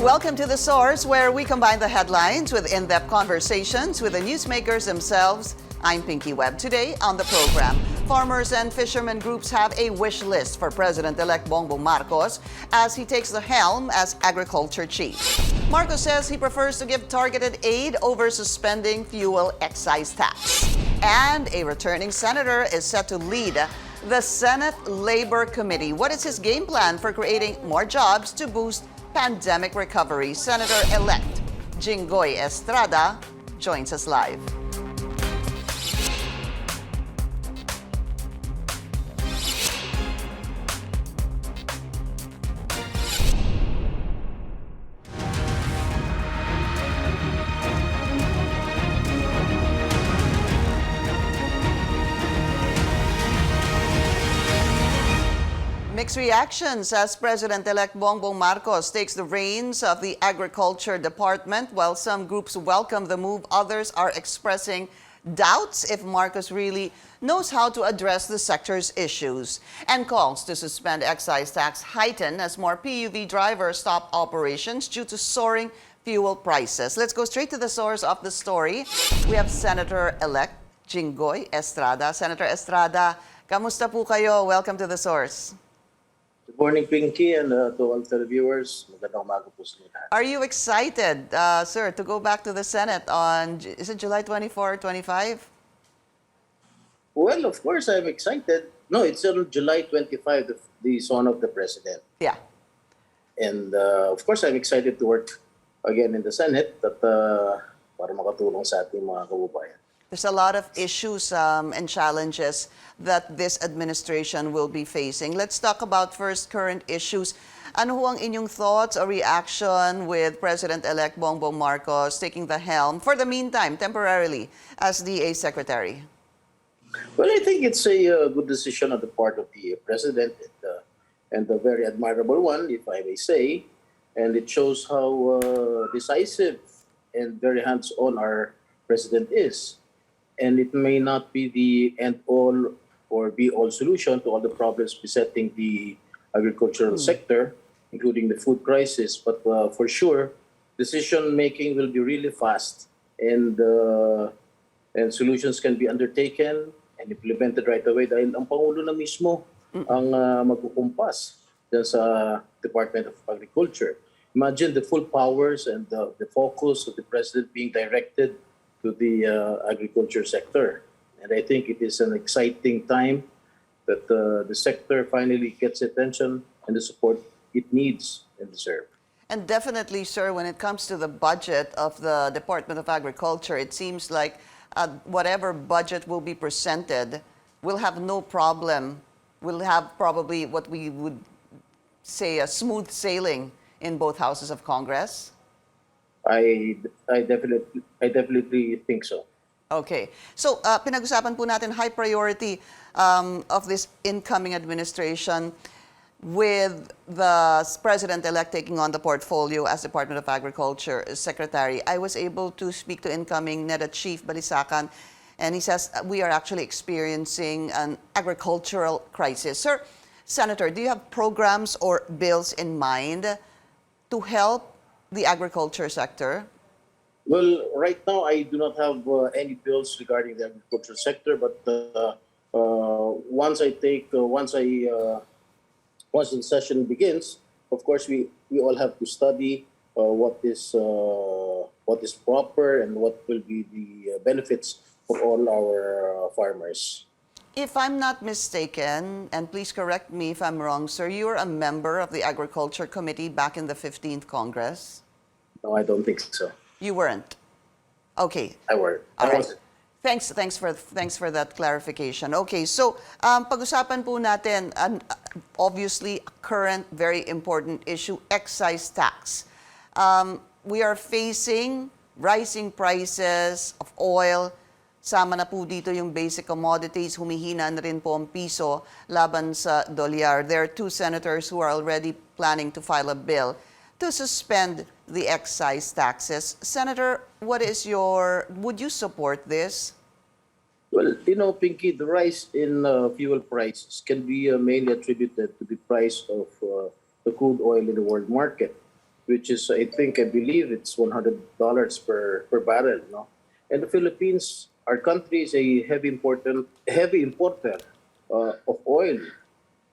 Welcome to The Source, where we combine the headlines with in-depth conversations with the newsmakers themselves. I'm Pinky Webb. Today on the program, farmers and fishermen groups have a wish list for President-elect Bongbong Marcos as he takes the helm as agriculture chief. Marcos says he prefers to give targeted aid over suspending fuel excise tax. And a returning senator is set to lead the Senate Labor Committee. What is his game plan for creating more jobs to boost pandemic recovery? Senator-elect Jinggoy Estrada joins us live. Mixed reactions as President-elect Bongbong Marcos takes the reins of the Agriculture Department. While some groups welcome the move, others are expressing doubts if Marcos really knows how to address the sector's issues. And calls to suspend excise tax heighten as more PUV drivers stop operations due to soaring fuel prices. Let's go straight to the source of the story. We have Senator-elect Jinggoy Estrada. Senator Estrada, kamusta po kayo? Welcome to the source. Good morning, Pinky, and to all the viewers. Magandang umaga po sa lahat. Are you excited, sir, to go back to the Senate on, is it July 24, 25? Well, of course, I'm excited. No, it's on July 25, the son of the president. Yeah. And of course, I'm excited to work again in the Senate para makatulong sa ating mga kababayan. There's a lot of issues and challenges that this administration will be facing. Let's talk about first current issues. Ano ho ang inyong thoughts or reaction with President-elect Bongbong Marcos taking the helm for the meantime, temporarily, as DA Secretary? Well, I think it's a good decision on the part of the president and a very admirable one, if I may say. And it shows how decisive and very hands-on our president is. And it may not be the end-all or be-all solution to all the problems besetting the agricultural sector, including the food crisis. But for sure, decision-making will be really fast, and solutions can be undertaken and implemented right away dahil ang Pangulo na mismo ang magkukumpas dyan sa Department of Agriculture. Imagine the full powers and the focus of the President being directed to the agriculture sector. And I think it is an exciting time that the sector finally gets attention and the support it needs and deserves. And definitely, sir, when it comes to the budget of the Department of Agriculture, it seems like whatever budget will be presented will have no problem. We'll have probably what we would say a smooth sailing in both houses of Congress. I definitely think so. Okay. So, pinag-usapan po natin high priority of this incoming administration with the President-elect taking on the portfolio as Department of Agriculture Secretary. I was able to speak to incoming NEDA Chief Balisacan, and he says we are actually experiencing an agricultural crisis. Sir, Senator, do you have programs or bills in mind to help the agriculture sector? Well, right now I do not have any bills regarding the agriculture sector, but once the session begins, of course we all have to study what is proper and what will be the benefits for all our farmers. If I'm not mistaken, and please correct me if I'm wrong, sir, you were a member of the Agriculture Committee back in the 15th Congress? No, I don't think so. You weren't? Okay. I weren't. All I right. wasn't. Thanks for that clarification. Okay, so pag-usapan po natin, obviously, a current, very important issue, excise tax. We are facing rising prices of oil. Sama na po dito yung basic commodities. Humihina na rin po ang piso laban sa dolyar. There are two senators who are already planning to file a bill to suspend the excise taxes. Senator, would you support this? Well, Pinky, the rise in fuel prices can be mainly attributed to the price of the crude oil in the world market. which is, I believe it's $100 per barrel, no? And the Philippines, our country is a heavy importer of oil,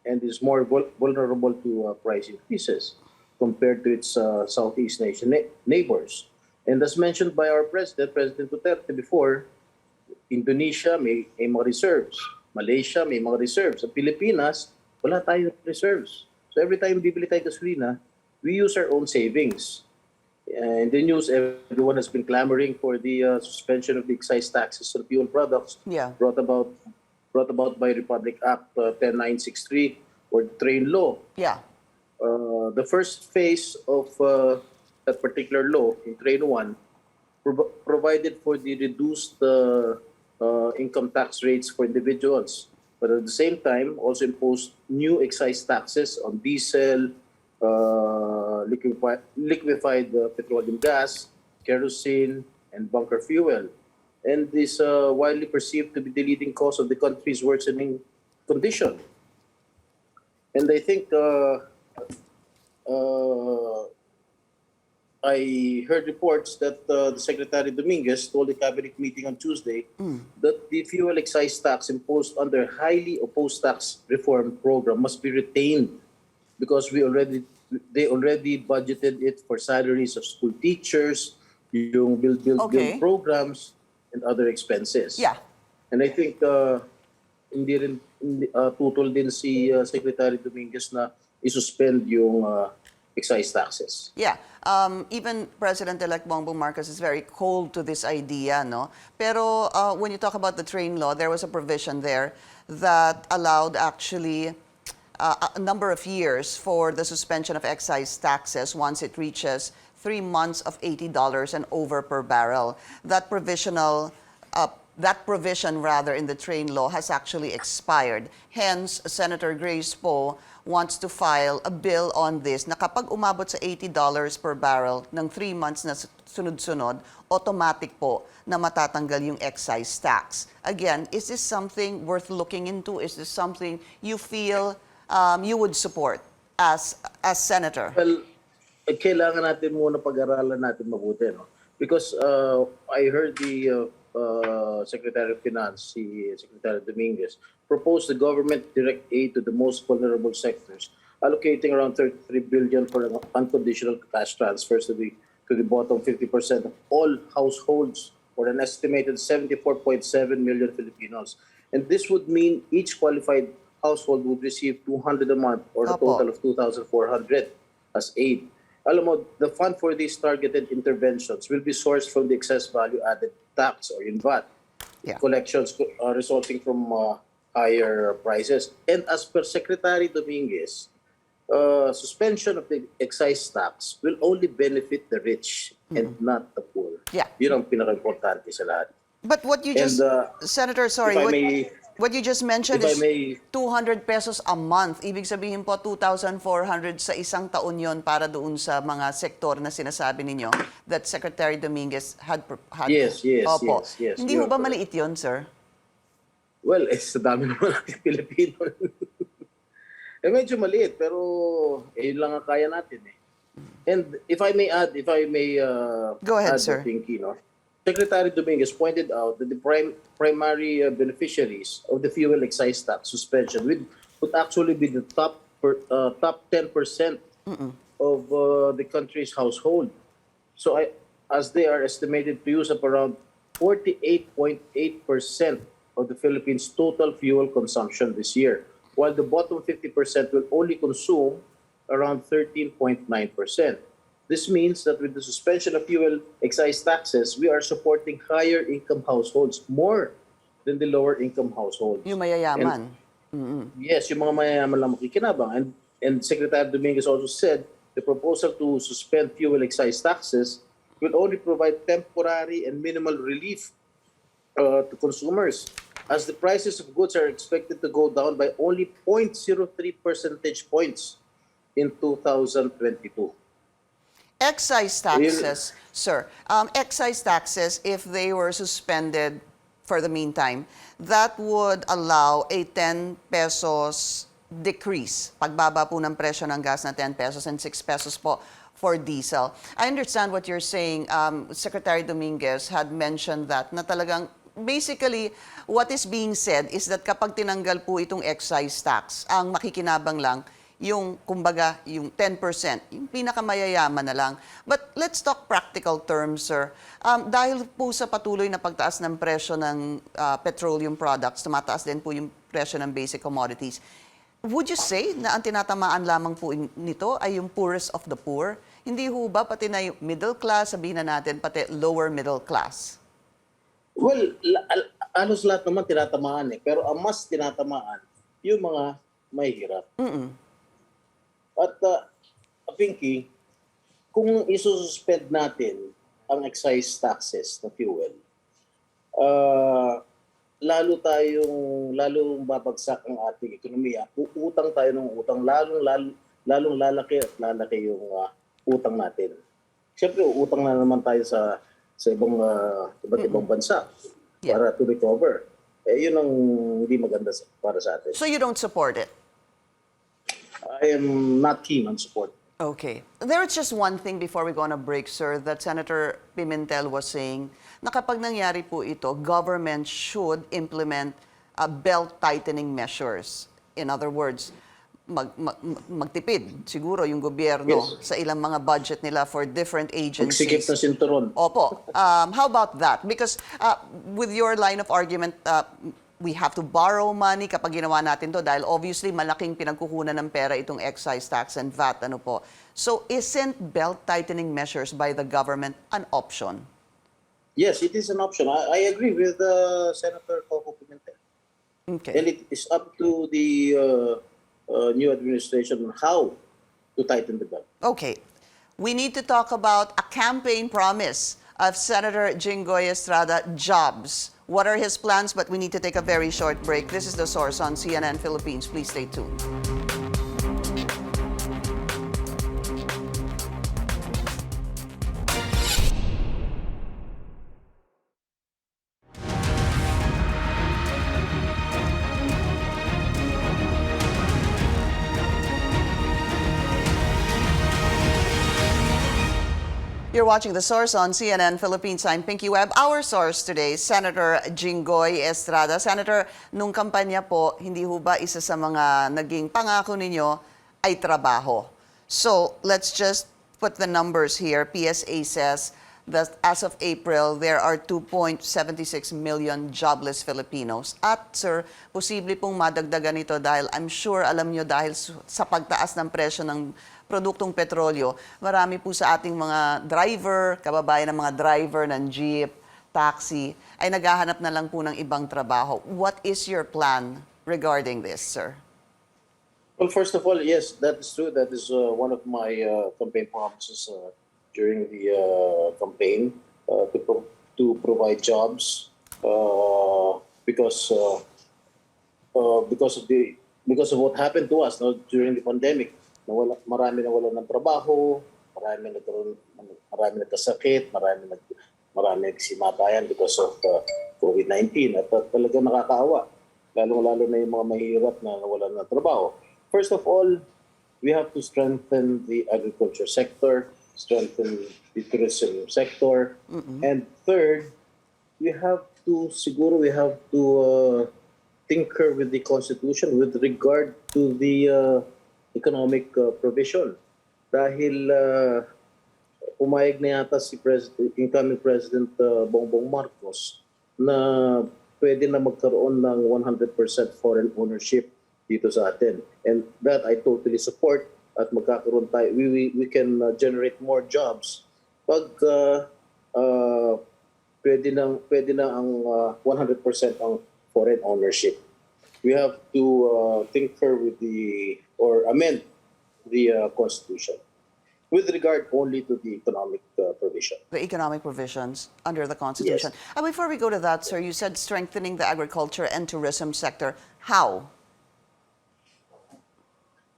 and is more vulnerable to price increases compared to its Southeast nation neighbors. And as mentioned by our president, President Duterte before, Indonesia may mga reserves, Malaysia may mga reserves, sa Pilipinas, wala tayong reserves. So every time bibili tayo gasolina, we use our own savings. In the news, everyone has been clamoring for the suspension of the excise taxes on fuel products brought about by Republic Act 10963 or the train law. The first phase of that particular law in train 1 provided for the reduced income tax rates for individuals, but at the same time also imposed new excise taxes on diesel, liquefied petroleum gas, kerosene, and bunker fuel. And is widely perceived to be the leading cause of the country's worsening condition. And I think I heard reports that the Secretary Dominguez told the cabinet meeting on Tuesday that the fuel excise tax imposed under highly opposed tax reform program must be retained because they already budgeted it for salaries of school teachers, yung build programs, and other expenses. And I think hindi rin tutol din si Secretary Dominguez na isuspend yung excise taxes. Even President-elect Bongbong Marcos is very cold to this idea, no? Pero when you talk about the train law, there was a provision there that allowed actually a number of years for the suspension of excise taxes once it reaches 3 months of $80 and over per barrel. That provision in the train law has actually expired. Hence, Senator Grace Poe wants to file a bill on this na kapag umabot sa $80 per barrel ng 3 months na sunod-sunod, automatic po na matatanggal yung excise tax. Again, is this something worth looking into? Is this something you feel you would support as Senator? Well, kailangan natin muna pag-aralan natin mabuti, no? Because I heard the Secretary of Finance, si Secretary Dominguez, proposed the government direct aid to the most vulnerable sectors, allocating around 33 billion for unconditional cash transfers to the bottom 50% of all households, or an estimated 74.7 million Filipinos. And this would mean each qualified household would receive 200 a month, or a total of 2,400 as aid. Alam mo, the fund for these targeted interventions will be sourced from the excess value-added tax, or in VAT, collections resulting from higher prices. And as per Secretary Dominguez, suspension of the excise tax will only benefit the rich and not the poor. Yun ang pinaka-importante sa lahat. But what you just, Senator, sorry, what you just mentioned is 200 pesos a month. Ibig sabihin po 2,400 sa isang taon yon para doon sa mga sektor na sinasabi ninyo that Secretary Dominguez had. Yes. Hindi ho ba maliit yon, sir? Well, sa dami naman natin Pilipino. Medyo maliit, pero yun lang ang kaya natin eh. And if I may go ahead, sir. Pinky, no? Secretary Dominguez pointed out that the primary beneficiaries of the fuel excise tax suspension would actually be the top 10% of the country's household. So as they are estimated to use up around 48.8% of the Philippines' total fuel consumption this year, while the bottom 50% will only consume around 13.9%. This means that with the suspension of fuel excise taxes, we are supporting higher income households more than the lower income households. Yung mayayaman. Yes, yung mga mayayaman lang makikinabang. And Secretary Dominguez also said the proposal to suspend fuel excise taxes will only provide temporary and minimal relief to consumers, as the prices of goods are expected to go down by only 0.03 percentage points in 2022. Excise taxes, sir. Excise taxes, if they were suspended for the meantime, that would allow a 10 pesos decrease, pagbaba po ng presyo ng gas na 10 pesos and 6 pesos po for diesel. I understand what you're saying. Secretary Dominguez had mentioned that na talagang basically what is being said is that kapag tinanggal po itong excise tax, ang makikinabang lang yung kumbaga yung 10%, yung pinakamayayaman na lang. But let's talk practical terms, sir. Dahil po sa patuloy na pagtaas ng presyo ng petroleum products, tumataas din po yung presyo ng basic commodities. Would you say na ang tinatamaan lamang po nito ay yung poorest of the poor? Hindi ho ba pati na yung middle class, sabihin na natin, pati lower middle class? Well, halos lahat naman tinatamaan eh. Pero ang mas tinatamaan, yung mga may hirap. At Pinky, kung isususpend natin ang excise taxes na fuel, lalong babagsak ang ating ekonomiya. Uutang tayo ng utang, lalong lalaki at lalaki yung utang natin. Siyempre, utang na naman tayo sa ibang iba't ibang bansa para to recover. Yun ang hindi maganda para sa atin. So you don't support it? I am not keen on support. Okay. There is just one thing before we go on a break, sir, that Senator Pimentel was saying na kapag nangyari po ito, government should implement belt-tightening measures. In other words, magtipid siguro yung gobyerno sa ilang mga budget nila for different agencies. Magsikip na sinturon. Opo. How about that? Because with your line of argument, we have to borrow money kapag ginawa natin to dahil obviously malaking pinagkukunan ng pera itong excise tax and VAT. Ano po. So isn't belt-tightening measures by the government an option? Yes, it is an option. I agree with Senator Coco Pimentel. Okay. And it is up to the new administration on how to tighten the belt. Okay. We need to talk about a campaign promise of Senator Jinggoy Estrada, jobs. What are his plans? But we need to take a very short break. This is The Source on CNN Philippines. Please stay tuned. You're watching The Source on CNN Philippines. I'm Pinky Webb. Our source today, Senator Jinggoy Estrada. Senator, nung kampanya po, hindi ho ba isa sa mga naging pangako ninyo ay trabaho? So, let's just put the numbers here. PSA says that as of April, there are 2.76 million jobless Filipinos. At sir, posible pong madagdagan ito dahil I'm sure, alam nyo, dahil sa pagtaas ng presyo ng produktong petrolyo, marami po sa ating mga driver, kababayan ng mga driver ng jeep, taxi, ay naghahanap na lang po ng ibang trabaho. What is your plan regarding this, sir? Well, first of all, yes, that is true. That is one of my campaign promises during the campaign to provide jobs because of what happened to us during the pandemic. Marami nawalan ng trabaho, marami nagkasakit, marami nagsimatayan because of COVID-19 at talaga nakakaawa. Lalong-lalo na yung mga mahirap na nawalan ng trabaho. First of all, we have to strengthen the agriculture sector, strengthen the tourism sector, and third, we have to tinker with the Constitution with regard to the economic provision. Dahil pumayag na yata si incoming President Bongbong Marcos na pwede na magkaroon ng 100% foreign ownership dito sa atin. And that I totally support at magkakaroon tayo. We can generate more jobs pag pwede na ang 100% ang foreign ownership. We have to tinker with or amend the Constitution with regard only to the economic provision. The economic provisions under the Constitution. Yes. And before we go to that, sir, you said strengthening the agriculture and tourism sector. How?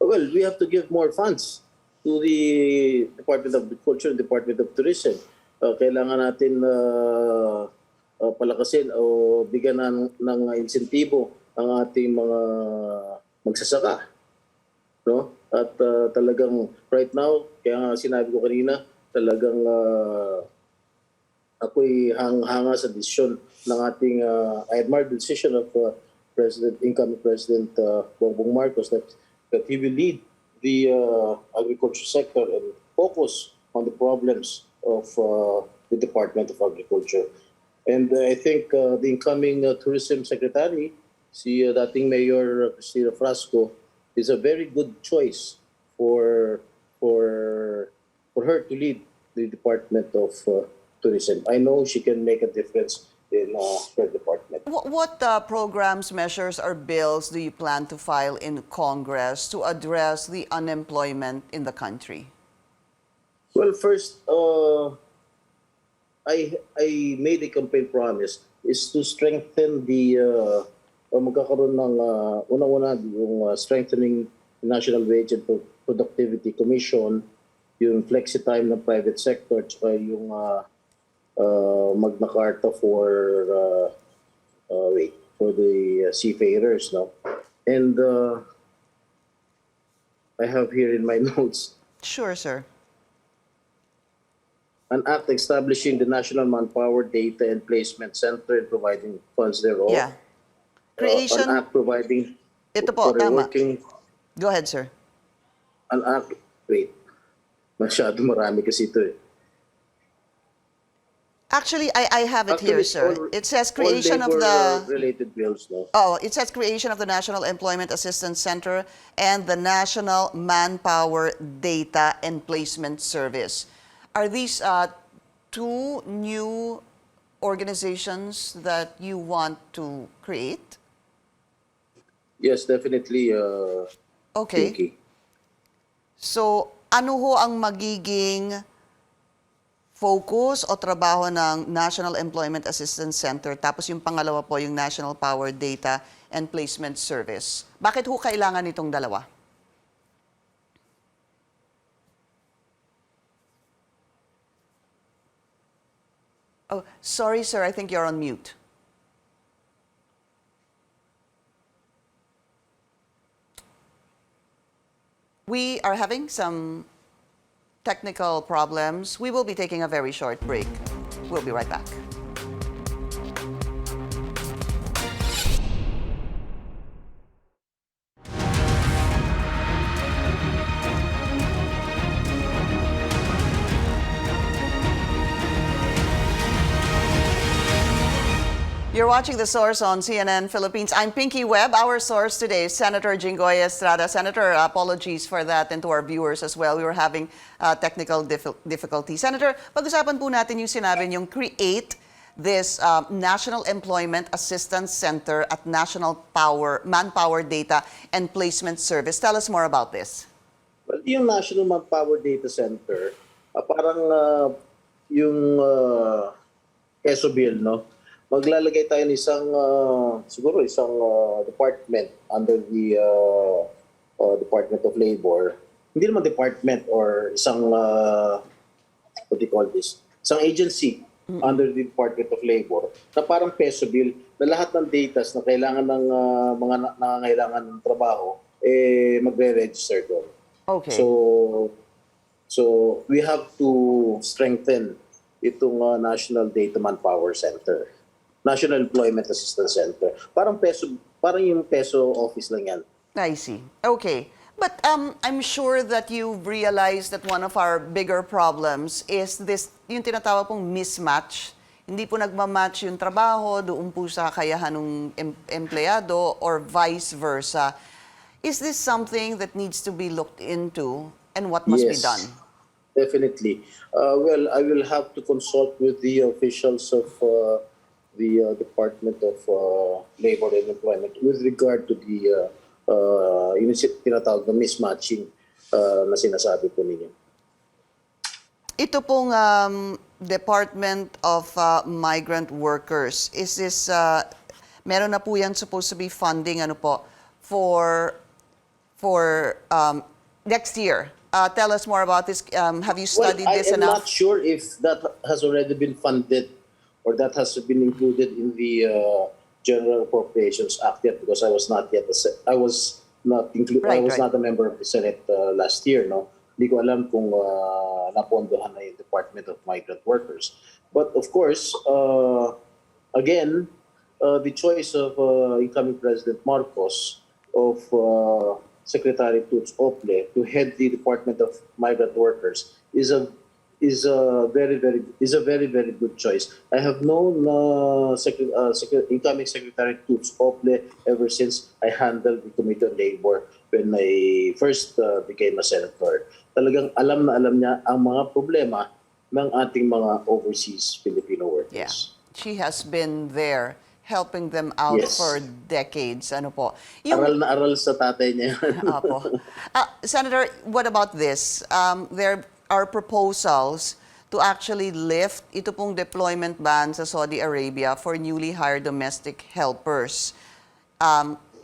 Well, we have to give more funds to the Department of Agriculture and Department of Tourism. Kailangan natin palakasin o bigyan ng insentibo ang ating mga magsasaka no? At talagang right now, kaya nga sinabi ko kanina, talagang ako'y hanga sa desisyon ng ating I admire the decision of incoming President Bongbong Marcos that he will lead the agriculture sector and focus on the problems of the Department of Agriculture. And I think the incoming Tourism Secretary, si dating Mayor Cristina Frasco, is a very good choice for her to lead the Department of Tourism. I know she can make a difference in her department. What programs, measures, or bills do you plan to file in Congress to address the unemployment in the country? Well, first, I made a campaign promise is to strengthen the magkakaroon ng una-una yung strengthening the National Wage and Productivity Commission, yung flexi time ng private sector, tsaka yung Magna Carta for the seafarers, no? And I have here in my notes Sure, sir. an act establishing the National Manpower Data and Placement Center and providing funds thereof. Yeah. Creation. An act providing Ito po, for a tama. working. Go ahead, sir. An act. Wait. Masyado marami kasi ito eh. Actually, I have it here, sir. It says creation of the... related bills, no? Oh, it says creation of the National Employment Assistance Center and the National Manpower Data and Placement Service. Are these two new organizations that you want to create? Yes, definitely. Okay. Pinky. So, ano ho ang magiging focus o trabaho ng National Employment Assistance Center, tapos yung pangalawa po yung National Power Data and Placement Service? Bakit ho kailangan itong dalawa? Oh, sorry sir, I think you're on mute. We are having some technical problems. We will be taking a very short break. We'll be right back. You're watching The Source on CNN Philippines. I'm Pinky Webb. Our source today is Senator Jinggoy Estrada. Senator, apologies for that, and to our viewers as well. We were having technical difficulty. Senator, pag-usapan po natin yung sinabi niyong create this National Employment Assistance Center at National Manpower Data and Placement Service. Tell us more about this. Well, yung National Manpower Data Center, parang yung ESO bill, no? Maglalagay tayo ng siguro isang department under the Department of Labor. Hindi naman department or isang, what do you call this? Isang agency under the Department of Labor na parang peso bill na lahat ng data na kailangan ng mga nangangailangan ng trabaho, magre-register doon. Okay. So we have to strengthen itong National Data Manpower Center. National Employment Assistance Center. Parang yung peso office lang yan. I see. Okay. But I'm sure that you've realized that one of our bigger problems is this, yung tinatawag pong mismatch. Hindi po nagmamatch yung trabaho doon po sa kakayahan ng empleyado or vice versa. Is this something that needs to be looked into, and what must be done? Definitely. Well, I will have to consult with the officials of the Department of Labor and Employment with regard to the yung tinatawag na mismatching na sinasabi po ninyo. Ito pong Department of Migrant Workers, is this, meron na po yan supposed to be funding for next year? Tell us more about this. Have you studied this enough? I'm not sure if that has already been funded or that has been included in the General Appropriations Act yet, because I was not yet. I was I was Right. not a member of the Senate last year, no. Hindi ko alam kung napondohan na yung Department of Migrant Workers. But of course, again, the choice of incoming President Marcos of Secretary Toots Ople to head the Department of Migrant Workers is a very very good choice. I have known incoming Secretary Toots Ople ever since I handled the Committee on Labor when I first became a senator. Talagang alam na alam niya ang mga problema ng ating mga overseas Filipino workers. Yeah. She has been there helping them out Yes. for decades. Ano po? Aral na aral sa tatay niya. Apo. Senator, what about this? There are proposals to actually lift ito pong deployment ban sa Saudi Arabia for newly hired domestic helpers.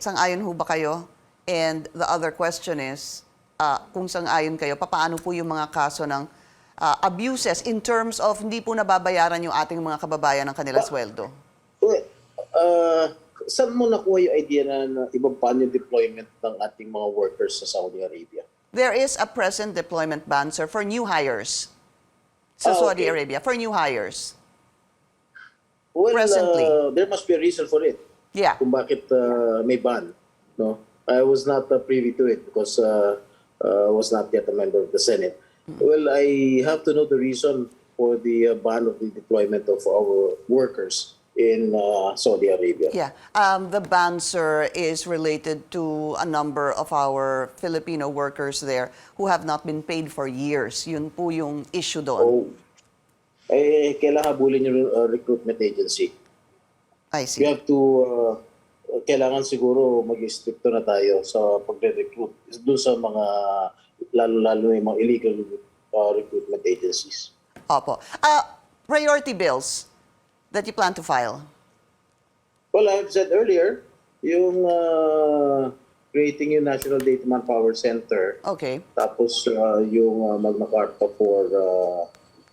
Sang-ayon ho ba kayo? And the other question is, kung sang-ayon kayo, paano po yung mga kaso ng abuses in terms of hindi po nababayaran yung ating mga kababayan ng kanilang sweldo? Saan mo nakuha yung idea na ibang paano yung deployment ng ating mga workers sa Saudi Arabia? There is a present deployment ban, sir, for new hires sa Saudi okay. Arabia, for new hires. Well, Presently. There must be a reason for it. Yeah. Kung bakit may ban. No? I was not privy to it because I was not yet a member of the Senate. Well, I have to know the reason for the ban of the deployment of our workers in Saudi Arabia. Yeah. The ban, sir, is related to a number of our Filipino workers there who have not been paid for years. Yun po yung issue doon. Oh, kailangan habulin yung recruitment agency. I We see. have to, kailangan siguro mag-stricto na tayo sa pagre-recruit doon sa mga, lalo-lalo yung mga illegal recruitment agencies. Opo. Priority bills that you plan to file? Well, I've said earlier, yung creating yung National Data Manpower Center, Okay. tapos yung Magna Carta for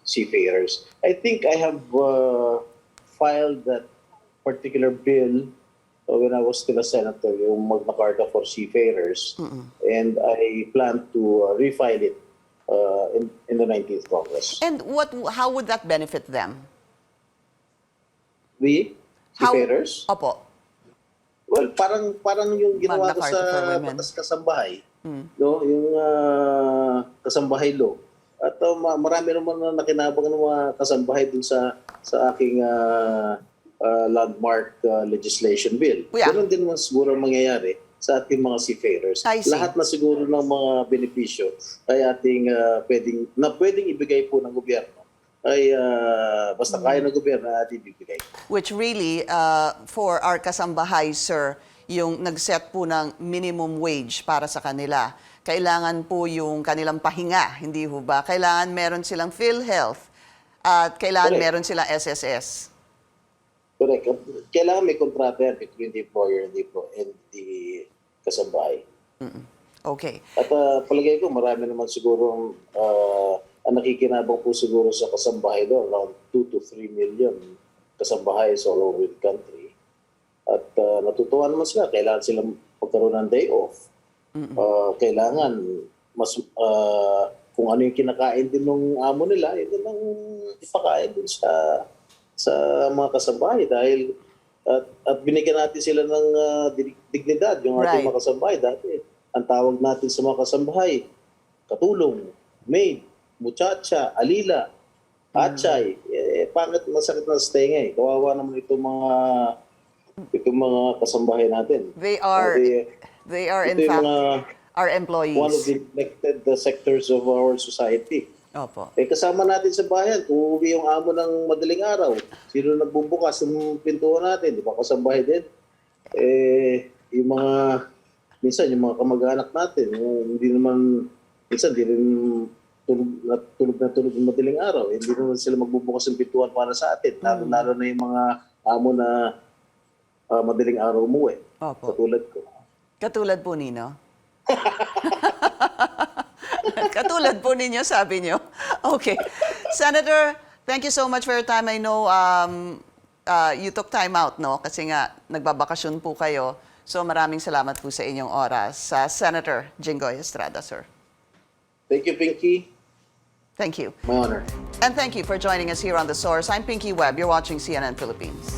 seafarers. I think I have filed that particular bill when I was still a senator, yung Magna Carta for seafarers, and I plan to refile it in the 19th Congress. And how would that benefit them? The seafarers? Opo. Well, parang yung ginawa Magna ko Carta for sa women. Batas Kasambahay, no, yung Kasambahay Law. At marami naman na nakinabang ng mga kasambahay dun sa aking landmark legislation bill. Yeah. Ganun din naman siguro ang mangyayari sa ating mga seafarers. I see. Lahat na siguro ng mga benepisyo ay ating pwedeng ibigay po ng gobyerno ay basta kaya ng gobyerno ating ibigay. Which really, for our kasambahay, sir, yung nag-set po ng minimum wage para sa kanila. Kailangan po yung kanilang pahinga, hindi ho ba? Kailangan meron silang PhilHealth at kailangan Correct. meron silang SSS. Correct. Kailangan may kontrata yan between the employer and the kasambahay. Okay. At palagay ko marami naman siguro ang nakikinabang po siguro sa kasambahay doon, around 2 to 3 million kasambahay all over the country. At natutuwa naman sila, kailangan silang magkaroon ng day off. Kailangan mas kung ano yung kinakain din ng amo nila, ito nang ipakain din sa mga kasambahay dahil at binigyan natin sila ng dignidad yung ating Right. mga kasambahay. Dati ang tawag natin sa mga kasambahay, katulong, maid, muchacha, alila, atchay. Pangit, masakit na sa tenga eh. Kawawa naman itong mga kasambahay natin. They are in ito yung fact, mga our employees. one of the neglected sectors of our society. Opo. Kasama natin sa bayan, kung uwi yung amo ng madaling araw, sino nagbubukas ng pintuan natin, di ba kasambahay din? Yung mga, minsan yung mga kamag-anak natin, hindi naman, minsan hindi rin tulog ng madaling araw, hindi naman sila magbubukas ng pintuan para sa atin, lalo na yung mga amo na madaling araw umuwi, Opo. katulad ko. Katulad po nino. Katulad po ninyo, sabi nyo. Okay. Senator, thank you so much for your time. I know you took time out, no? Kasi nga, nagbabakasyon po kayo. So maraming salamat po sa inyong oras. Senator Jinggoy Estrada, sir. Thank you, Pinky. Thank you. My honor. And thank you for joining us here on The Source. I'm Pinky Webb. You're watching CNN Philippines.